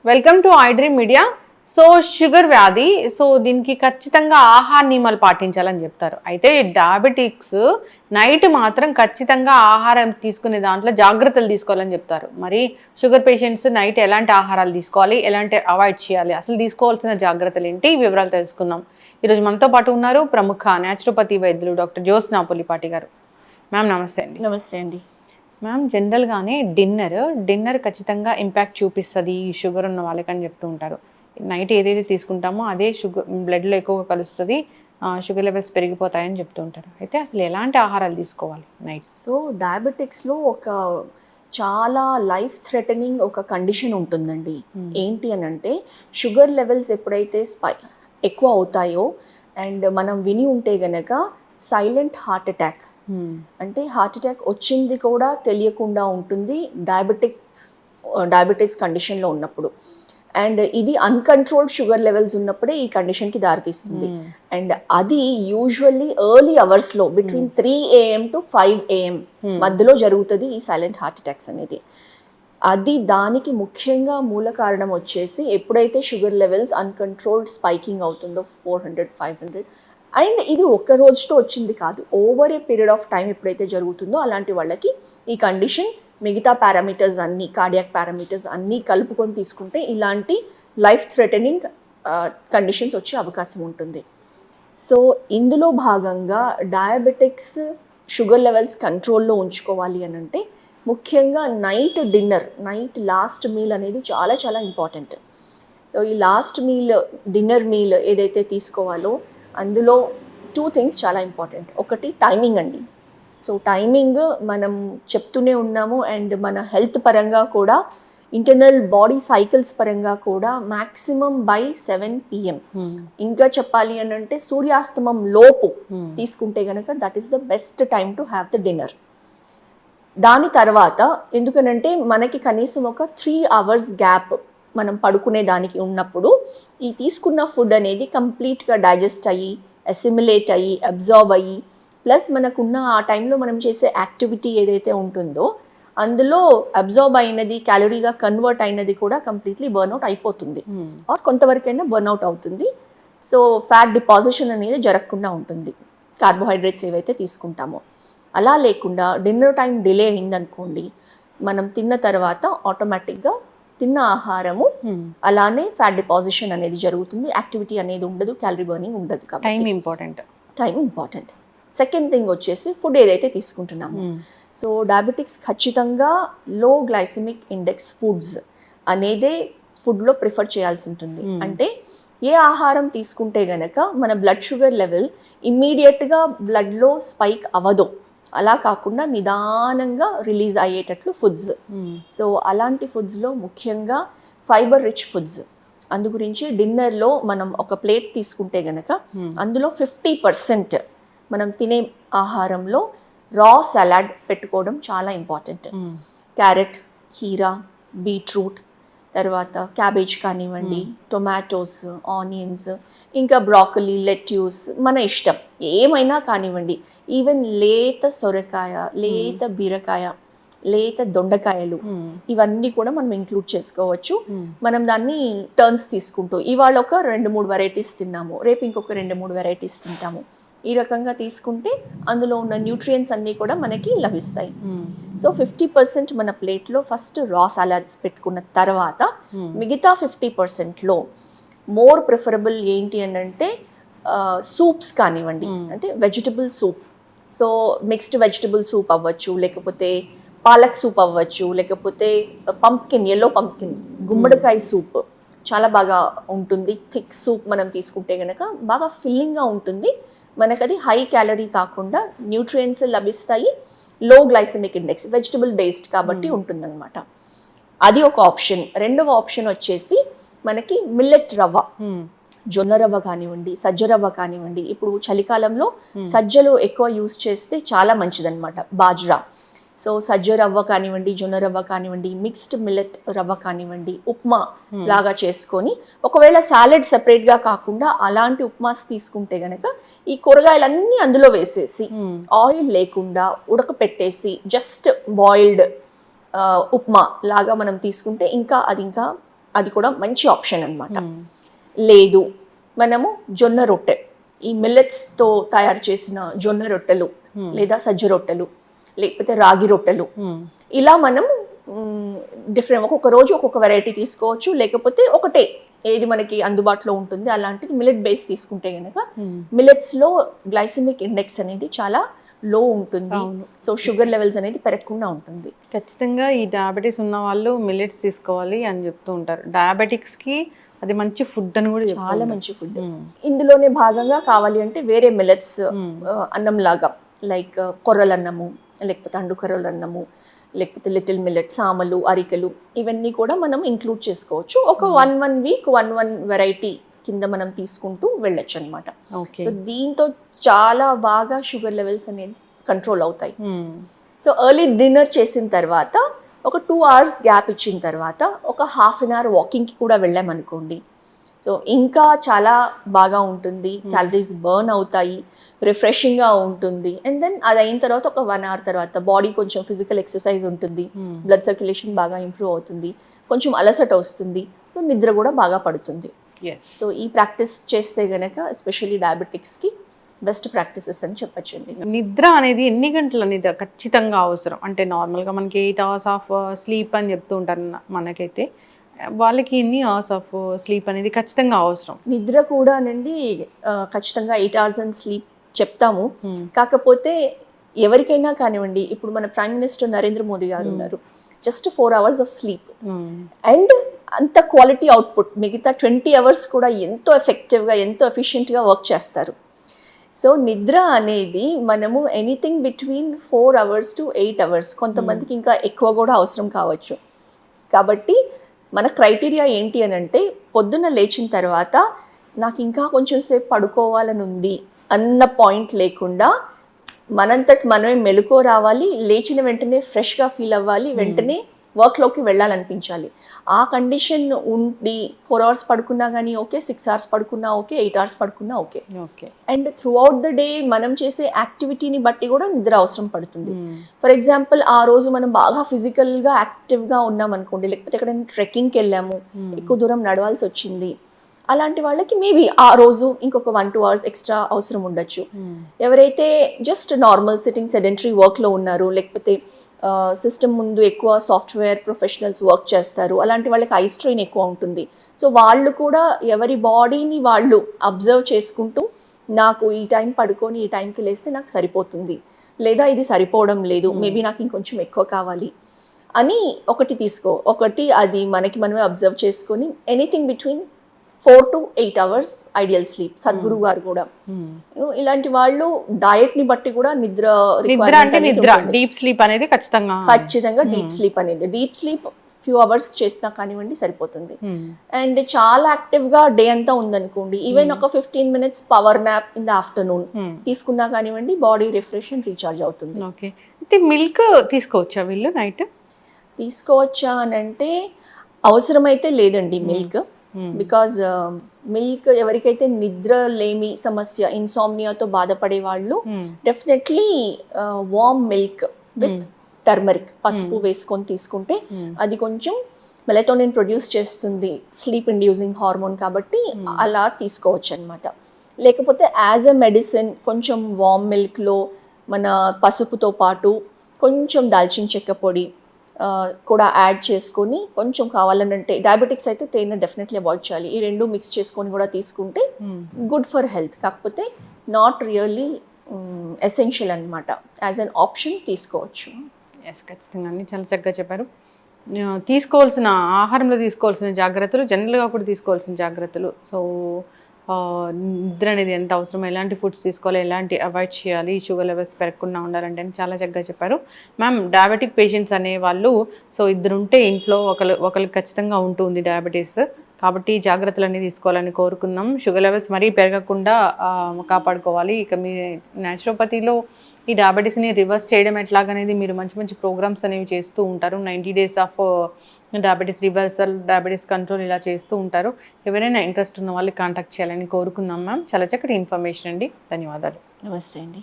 Welcome to iDream media. So sugar వ్యాధి, so దీనికి ఖచ్చితంగా ఆహార నియమాలు పాటించాలని చెప్తారు. అయితే డయాబెటిక్స్ నైట్ మాత్రం ఖచ్చితంగా ఆహారం తీసుకునే దాంట్లో జాగ్రత్తలు తీసుకోవాలని చెప్తారు. మరి షుగర్ పేషెంట్స్ నైట్ ఎలాంటి ఆహారాలు తీసుకోవాలి, ఎలాంటి అవాయిడ్ చేయాలి, అసలు తీసుకోవాల్సిన జాగ్రత్తలు ఏంటి, ఈ వివరాలు తెలుసుకుందాం. ఈరోజు మనతో పాటు ఉన్నారు ప్రముఖ న్యాచురోపతి వైద్యులు డాక్టర్ జ్యోత్స్నా పులిపాటి గారు. మ్యామ్ నమస్తే అండి. నమస్తే అండి. మ్యామ్, జనరల్గానే డిన్నర్ ఖచ్చితంగా ఇంపాక్ట్ చూపిస్తుంది ఈ షుగర్ ఉన్న వాళ్ళకని చెప్తూ ఉంటారు. నైట్ ఏదైతే తీసుకుంటామో అదే షుగర్ బ్లడ్లో ఎక్కువగా కలుస్తుంది, షుగర్ లెవెల్స్ పెరిగిపోతాయని చెప్తూ ఉంటారు. అయితే అసలు ఎలాంటి ఆహారాలు తీసుకోవాలి నైట్? సో డయాబెటిక్స్లో ఒక చాలా లైఫ్ థ్రెటనింగ్ ఒక కండిషన్ ఉంటుందండి. ఏంటి అని అంటే షుగర్ లెవెల్స్ ఎప్పుడైతే ఎక్కువ అవుతాయో, అండ్ మనం విని ఉంటే గనక సైలెంట్ హార్ట్ అటాక్, అంటే హార్ట్ అటాక్ వచ్చింది కూడా తెలియకుండా ఉంటుంది డయాబెటీస్ కండిషన్లో ఉన్నప్పుడు. అండ్ ఇది అన్కంట్రోల్డ్ షుగర్ లెవెల్స్ ఉన్నప్పుడే ఈ కండిషన్కి దారితీస్తుంది. అండ్ అది యూజువల్లీ ఎర్లీ అవర్స్లో బిట్వీన్ 3 AM to 5 AM మధ్యలో జరుగుతుంది ఈ సైలెంట్ హార్ట్ అటాక్స్ అనేది. అది దానికి ముఖ్యంగా మూల కారణం వచ్చేసి ఎప్పుడైతే షుగర్ లెవెల్స్ అన్కంట్రోల్డ్ స్పైకింగ్ అవుతుందో 400, 500, అండ్ ఇది ఒక్క రోజుతో వచ్చింది కాదు, over a period of time ఎప్పుడైతే జరుగుతుందో అలాంటి వాళ్ళకి ఈ కండిషన్ మిగతా పారామీటర్స్ అన్నీ, కార్డియాక్ పారామీటర్స్ అన్నీ కలుపుకొని తీసుకుంటే ఇలాంటి లైఫ్ థ్రెటనింగ్ కండిషన్స్ వచ్చే అవకాశం ఉంటుంది. సో ఇందులో భాగంగా డయాబెటిక్స్ షుగర్ లెవెల్స్ కంట్రోల్లో ఉంచుకోవాలి అని అంటే ముఖ్యంగా నైట్ లాస్ట్ మీల్ అనేది చాలా చాలా ఇంపార్టెంట్. ఈ లాస్ట్ మీల్, డిన్నర్ మీల్ ఏదైతే తీసుకోవాలో అందులో 2 things చాలా ఇంపార్టెంట్. ఒకటి టైమింగ్ అండి. సో టైమింగ్ మనం చెప్తూనే ఉన్నాము, అండ్ మన హెల్త్ పరంగా కూడా, ఇంటర్నల్ బాడీ సైకిల్స్ పరంగా కూడా మ్యాక్సిమం బై 7 PM. ఇంకా చెప్పాలి అని అంటే సూర్యాస్తమం లోపు తీసుకుంటే కనుక that is the best time to have the dinner. దాని తర్వాత ఎందుకనంటే మనకి కనీసం ఒక 3 hours గ్యాప్ మనం పడుకునే దానికి ఉన్నప్పుడు ఈ తీసుకున్న ఫుడ్ అనేది కంప్లీట్గా డైజెస్ట్ అయ్యి, అసిమిలేట్ అయ్యి, అబ్జార్బ్ అయ్యి, ప్లస్ మనకున్న ఆ టైంలో మనం చేసే యాక్టివిటీ ఏదైతే ఉంటుందో అందులో అబ్జార్బ్ అయినది, క్యాలరీగా కన్వర్ట్ అయినది కూడా కంప్లీట్లీ బర్న్అవుట్ అయిపోతుంది, ఆర్ కొంతవరకైనా బర్న్అవుట్ అవుతుంది. సో ఫ్యాట్ డిపాజిషన్ అనేది జరగకుండా ఉంటుంది కార్బోహైడ్రేట్స్ ఏవైతే తీసుకుంటామో. అలా లేకుండా డిన్నర్ టైం డిలే అయిందనుకోండి, మనం తిన్న తర్వాత ఆటోమేటిక్గా తిన్న ఆహారము అలానే ఫ్యాట్ డిపాజిషన్ అనేది జరుగుతుంది, యాక్టివిటీ అనేది ఉండదు, క్యాలరీ బర్నింగ్ ఉండదు. కాబట్టి టైం ఇంపార్టెంట్. సెకండ్ థింగ్ వచ్చేసి ఫుడ్ ఏదైతే తీసుకుంటున్నాము. సో డయాబెటిక్స్ ఖచ్చితంగా లో గ్లైసెమిక్ ఇండెక్స్ ఫుడ్స్ అనేదే ఫుడ్లో ప్రిఫర్ చేయాల్సి ఉంటుంది. అంటే ఏ ఆహారం తీసుకుంటే గనక మన బ్లడ్ షుగర్ లెవెల్ ఇమ్మీడియట్గా బ్లడ్లో స్పైక్ అవ్వదు, అలా కాకుండా నిదానంగా రిలీజ్ అయ్యేటట్లు ఫుడ్స్. సో అలాంటి ఫుడ్స్లో ముఖ్యంగా ఫైబర్ రిచ్ ఫుడ్స్. అందు గురించి డిన్నర్లో మనం ఒక ప్లేట్ తీసుకుంటే గనక అందులో 50% మనం తినే ఆహారంలో రా సలాడ్ పెట్టుకోవడం చాలా ఇంపార్టెంట్. క్యారెట్, కీరా, బీట్రూట్, తర్వాత క్యాబేజ్ కానివ్వండి, టొమాటోస్, ఆనియన్స్, ఇంకా బ్రాకలీ, లెట్యూస్, మన ఇష్టం ఏమైనా కానివ్వండి. ఈవెన్ లేత సొరకాయ, లేత బీరకాయ, లేత దొండకాయలు, ఇవన్నీ కూడా మనం ఇంక్లూడ్ చేసుకోవచ్చు. మనం దాన్ని టర్న్స్ తీసుకుంటూ ఇవాళ ఒక 2-3 వెరైటీస్ తిన్నాము, రేపు ఇంకొక 2-3 వెరైటీస్ తింటాము. ఈ రకంగా తీసుకుంటే అందులో ఉన్న న్యూట్రియంట్స్ అన్నీ కూడా మనకి లభిస్తాయి. సో 50% మన ప్లేట్లో ఫస్ట్ రా సలాడ్స్ పెట్టుకున్న తర్వాత మిగతా 50%లో మోర్ ప్రిఫరబుల్ ఏంటి అని అంటే సూప్స్ కానివ్వండి, అంటే vegetable soup. So mixed vegetable soup అవ్వచ్చు, లేకపోతే పాలక్ సూప్ అవ్వచ్చు, లేకపోతే ఎల్లో పంప్కిన్ గుమ్మడికాయ సూప్ చాలా బాగా ఉంటుంది. థిక్ సూప్ మనం తీసుకుంటే కనుక బాగా ఫిల్లింగ్గా ఉంటుంది, మనకు అది హై క్యాలరీ కాకుండా న్యూట్రియంట్స్ లభిస్తాయి, లో గ్లైసెమిక్ ఇండెక్స్, వెజిటబుల్ బేస్డ్ కాబట్టి ఉంటుందన్నమాట. అది ఒక ఆప్షన్. రెండవ ఆప్షన్ వచ్చేసి మనకి మిల్లెట్ రవ్వ, జొన్న రవ్వ కానివ్వండి, సజ్జ రవ్వ కానివ్వండి. ఇప్పుడు చలికాలంలో సజ్జలు ఎక్కువ యూస్ చేస్తే చాలా మంచిదన్నమాట. బాజ్రా సో సజ్జ రవ్వ కానివ్వండి, జొన్న రవ్వ కానివ్వండి, మిక్స్డ్ మిల్లెట్ రవ్వ కానివ్వండి, ఉప్మా లాగా చేసుకొని, ఒకవేళ సాలెడ్ సెపరేట్గా కాకుండా అలాంటి ఉప్మాస్ తీసుకుంటే గనక ఈ కూరగాయలన్నీ అందులో వేసేసి ఆయిల్ లేకుండా ఉడకపెట్టేసి జస్ట్ బాయిల్డ్ ఉప్మా లాగా మనం తీసుకుంటే ఇంకా అది కూడా మంచి ఆప్షన్ అన్నమాట. లేదు మనము జొన్న రొట్టె, ఈ మిల్లెట్స్తో తయారు చేసిన జొన్న రొట్టెలు లేదా సజ్జ రొట్టెలు లేకపోతే రాగి రొట్టెలు, ఇలా మనం డిఫరెంట్ ఒక్కొక్క రోజు ఒక్కొక్క వెరైటీ తీసుకోవచ్చు. లేకపోతే ఒకటే ఏది మనకి అందుబాటులో ఉంటుంది అలాంటిది మిల్లెట్ బేస్ తీసుకుంటే కనుక మిల్లెట్స్లో గ్లైసెమిక్ ఇండెక్స్ అనేది చాలా లో ఉంటుంది. సో షుగర్ లెవెల్స్ అనేది పెరగకుండా ఉంటుంది. ఖచ్చితంగా ఈ డయాబెటీస్ ఉన్న వాళ్ళు మిల్లెట్స్ తీసుకోవాలి అని చెప్తూ ఉంటారు. డయాబెటిక్స్కి అది మంచి ఫుడ్ అని కూడా చాలా మంచి ఫుడ్. ఇందులోనే భాగంగా కావాలి అంటే వేరే మిల్లెట్స్ అన్నం లాగా లైక్ కొర్రలన్నము, లేకపోతే అండు కొర్రల అన్నము, లేకపోతే లిటిల్ మిల్లెట్, సామలు, అరికలు, ఇవన్నీ కూడా మనం ఇంక్లూడ్ చేసుకోవచ్చు. ఒక వన్ వీక్ వన్ వెరైటీ కింద మనం తీసుకుంటూ వెళ్ళొచ్చు అనమాట. సో దీంతో చాలా బాగా షుగర్ లెవెల్స్ అనేది కంట్రోల్ అవుతాయి. సో ఎర్లీ డిన్నర్ చేసిన తర్వాత ఒక 2 hours గ్యాప్ ఇచ్చిన తర్వాత ఒక ½ an hour వాకింగ్కి కూడా వెళ్ళామనుకోండి, సో ఇంకా చాలా బాగా ఉంటుంది. క్యాలరీస్ బర్న్ అవుతాయి, రిఫ్రెషింగ్గా ఉంటుంది. అండ్ దెన్ అది అయిన తర్వాత ఒక 1 hour తర్వాత బాడీ కొంచెం ఫిజికల్ ఎక్సర్సైజ్ ఉంటుంది, బ్లడ్ సర్క్యులేషన్ బాగా ఇంప్రూవ్ అవుతుంది, కొంచెం అలసట వస్తుంది, సో నిద్ర కూడా బాగా పడుతుంది. సో ఈ ప్రాక్టీస్ చేస్తే గనక ఎస్పెషల్లీ డయాబెటిక్స్కి బెస్ట్ ప్రాక్టీసెస్ అని చెప్పచ్చండి. నిద్ర అనేది ఎన్ని గంటల నిద్ర ఖచ్చితంగా అవసరం? అంటే నార్మల్గా మనకి 8 hours ఆఫ్ స్లీప్ అని చెప్తూ ఉంటారు మనకైతే, వాళ్ళకి ఎన్ని అవర్స్ ఆఫ్ స్లీప్ అనేది ఖచ్చితంగా అవసరం? నిద్ర కూడా అండి ఖచ్చితంగా 8 hours అని స్లీప్ చెప్తాము. కాకపోతే ఎవరికైనా కానివ్వండి, ఇప్పుడు మన ప్రైమ్ మినిస్టర్ నరేంద్ర మోదీ గారు ఉన్నారు, just 4 hours of sleep and అంత క్వాలిటీ అవుట్పుట్, మిగతా 20 hours కూడా ఎంతో ఎఫెక్టివ్గా ఎంతో ఎఫిషియెంట్గా వర్క్ చేస్తారు. సో నిద్ర అనేది మనము anything between 4 hours to 8 hours, కొంతమందికి ఇంకా ఎక్కువ కూడా అవసరం కావచ్చు. కాబట్టి మన క్రైటీరియా ఏంటి అని అంటే, పొద్దున్న లేచిన తర్వాత నాకు ఇంకా కొంచెం సేపు పడుకోవాలని ఉంది అన్న పాయింట్ లేకుండా మనంతటి మనమే మెలకువ రావాలి, లేచిన వెంటనే ఫ్రెష్గా ఫీల్ అవ్వాలి, వెంటనే వర్క్లోకి వెళ్ళాలనిపించాలి. ఆ కండిషన్ ఉండి 4 hours పడుకున్నా కానీ ఓకే, 6 hours పడుకున్నా ఓకే, 8 hours పడుకున్నా okay. And through out the day మనం చేసే యాక్టివిటీని బట్టి కూడా నిద్ర అవసరం పడుతుంది. ఫర్ ఎగ్జాంపుల్ ఆ రోజు మనం బాగా ఫిజికల్గా యాక్టివ్గా ఉన్నాం అనుకోండి, లేకపోతే ఎక్కడైనా ట్రెక్కింగ్కి వెళ్ళాము, ఎక్కువ దూరం నడవాల్సి వచ్చింది, అలాంటి వాళ్ళకి మేబీ ఆ రోజు ఇంకొక 1-2 hours ఎక్స్ట్రా అవసరం ఉండొచ్చు. ఎవరైతే జస్ట్ నార్మల్ సిట్టింగ్ సెడెంటరీ వర్క్లో ఉన్నారు, లేకపోతే సిస్టమ్ ముందు ఎక్కువ సాఫ్ట్వేర్ ప్రొఫెషనల్స్ వర్క్ చేస్తారు, అలాంటి వాళ్ళకి ఐ స్ట్రెయిన్ ఎక్కువ ఉంటుంది. సో వాళ్ళు కూడా ఎవరి బాడీని వాళ్ళు అబ్జర్వ్ చేసుకుంటూ, నాకు ఈ టైం పడుకొని ఈ టైంకి లేస్తే నాకు సరిపోతుంది, లేదా ఇది సరిపోవడం లేదు, మేబీ నాకు ఇంకొంచెం ఎక్కువ కావాలి అని ఒకటి అది మనకి మనమే అబ్జర్వ్ చేసుకొని anything between 4 to 8 hours ideal sleep. Sadhguru గారు కూడా ఇలాంటి వాళ్ళు డయట్ ని బట్టి కూడా నిద్ర డీప్ స్లీప్ అనేది ఖచ్చితంగా డీప్ స్లీప్ ఫ్యూ అవర్స్ చేసినా కానివ్వండి సరిపోతుంది. అండ్ చాలా యాక్టివ్ గా డే అంతా ఉందనుకోండి, ఈవెన్ ఒక 15 minutes power nap in the afternoon తీసుకున్నా కానివ్వండి, బాడీ రిఫ్రెష్ అండ్ రీఛార్జ్ అవుతుంది. ఓకే, అయితే మిల్క్ తీసుకోవచ్చా వీళ్ళు నైట్? తీసుకోవచ్చా అని అంటే అవసరమైతే లేదండి మిల్క్. బికాజ్ మిల్క్ ఎవరికైతే నిద్ర లేమి సమస్య, ఇన్సామ్నియాతో బాధపడే వాళ్ళు definitely warm milk with turmeric, పసుపు వేసుకొని తీసుకుంటే అది కొంచెం మెలటోనిన్ ప్రొడ్యూస్ చేస్తుంది, స్లీప్ ఇండ్యూసింగ్ హార్మోన్, కాబట్టి అలా తీసుకోవచ్చు అనమాట. లేకపోతే యాజ్ ఎ మెడిసిన్ కొంచెం వార్మ్ మిల్క్లో మన పసుపుతో పాటు కొంచెం దాల్చిన చెక్క పొడి కూడా యాడ్ చేసుకొని, కొంచెం కావాలనంటే డయాబెటిక్స్ అయితే తేనె డెఫినెట్లీ అవాయిడ్ చేయాలి, ఈ రెండు మిక్స్ చేసుకొని కూడా తీసుకుంటే గుడ్ ఫర్ హెల్త్. కాకపోతే నాట్ రియల్లీ ఎసెన్షియల్ అనమాట, యాజ్ అన్ ఆప్షన్ తీసుకోవచ్చు. ఖచ్చితంగా అన్ని చాలా చక్కగా చెప్పారు. తీసుకోవాల్సిన ఆహారంలో తీసుకోవాల్సిన జాగ్రత్తలు, జనరల్గా కూడా తీసుకోవాల్సిన జాగ్రత్తలు, సో నిద్ర అనేది ఎంత అవసరం, ఎలాంటి ఫుడ్స్ తీసుకోవాలి, ఎలాంటి అవాయిడ్ చేయాలి, షుగర్ లెవెల్స్ పెరగకుండా ఉండాలంటే అని చాలా చక్కగా చెప్పారు. మ్యామ్, డయాబెటిక్ పేషెంట్స్ అనే వాళ్ళు సో ఇద్దరు ఉంటే ఇంట్లో ఒకరికి ఖచ్చితంగా ఉంటుంది డయాబెటీస్, కాబట్టి ఈ జాగ్రత్తలన్నీ తీసుకోవాలని కోరుకుందాం. షుగర్ లెవెల్స్ మరీ పెరగకుండా కాపాడుకోవాలి. ఇక మీ న్యాచురోపతిలో ఈ డయాబెటీస్ని రివర్స్ చేయడం ఎట్లాగనేది మీరు మంచి మంచి ప్రోగ్రామ్స్ అనేవి చేస్తూ ఉంటారు. 90 days of diabetes reversal, diabetes control ఇలా చేస్తూ ఉంటారు. ఎవరైనా ఇంట్రెస్ట్ ఉన్న వాళ్ళు కాంటాక్ట్ చేయాలని కోరుకుందాం మ్యామ్. చాలా చక్కటి ఇన్ఫర్మేషన్ అండి. ధన్యవాదాలు. నమస్తే అండి.